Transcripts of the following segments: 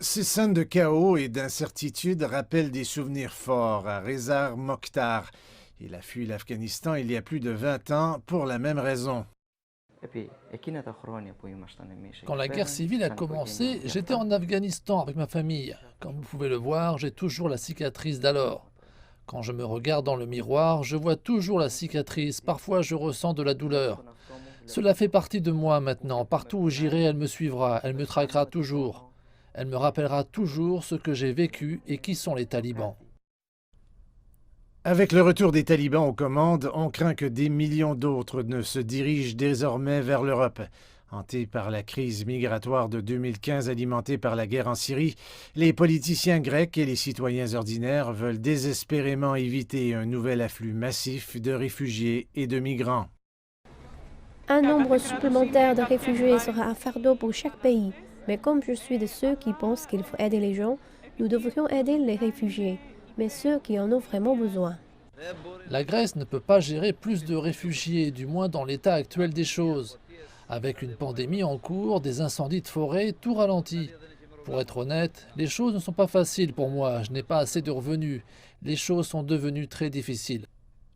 Ces scènes de chaos et d'incertitude rappellent des souvenirs forts à Reza Mokhtar. Il a fui l'Afghanistan il y a plus de 20 ans pour la même raison. Quand la guerre civile a commencé, j'étais en Afghanistan avec ma famille. Comme vous pouvez le voir, j'ai toujours la cicatrice d'alors. Quand je me regarde dans le miroir, je vois toujours la cicatrice. Parfois, je ressens de la douleur. Cela fait partie de moi maintenant. Partout où j'irai, elle me suivra, elle me traquera toujours. Elle me rappellera toujours ce que j'ai vécu et qui sont les talibans. Avec le retour des talibans aux commandes, on craint que des millions d'autres ne se dirigent désormais vers l'Europe. Hantés par la crise migratoire de 2015 alimentée par la guerre en Syrie, les politiciens grecs et les citoyens ordinaires veulent désespérément éviter un nouvel afflux massif de réfugiés et de migrants. Un nombre supplémentaire de réfugiés sera un fardeau pour chaque pays. Mais comme je suis de ceux qui pensent qu'il faut aider les gens, nous devrions aider les réfugiés, mais ceux qui en ont vraiment besoin. La Grèce ne peut pas gérer plus de réfugiés, du moins dans l'état actuel des choses. Avec une pandémie en cours, des incendies de forêt, tout ralentit. Pour être honnête, les choses ne sont pas faciles pour moi, je n'ai pas assez de revenus. Les choses sont devenues très difficiles.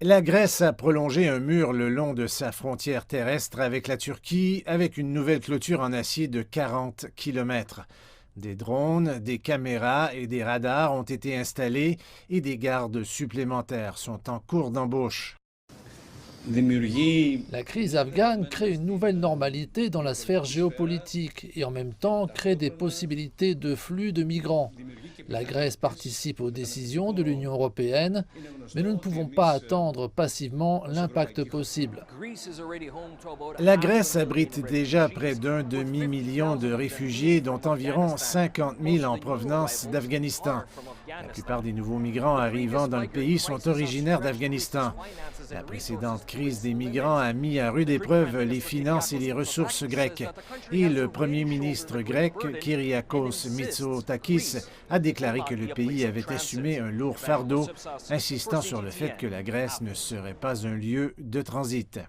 La Grèce a prolongé un mur le long de sa frontière terrestre avec la Turquie, avec une nouvelle clôture en acier de 40 kilomètres. Des drones, des caméras et des radars ont été installés et des gardes supplémentaires sont en cours d'embauche. La crise afghane crée une nouvelle normalité dans la sphère géopolitique et en même temps crée des possibilités de flux de migrants. La Grèce participe aux décisions de l'Union européenne, mais nous ne pouvons pas attendre passivement l'impact possible. La Grèce abrite déjà près d'un demi-million de réfugiés, dont environ 50 000 en provenance d'Afghanistan. La plupart des nouveaux migrants arrivant dans le pays sont originaires d'Afghanistan. La précédente crise des migrants a mis à rude épreuve les finances et les ressources grecques. Et le premier ministre grec, Kyriakos Mitsotakis, a déclaré que le pays avait assumé un lourd fardeau, insistant sur le fait que la Grèce ne serait pas un lieu de transit.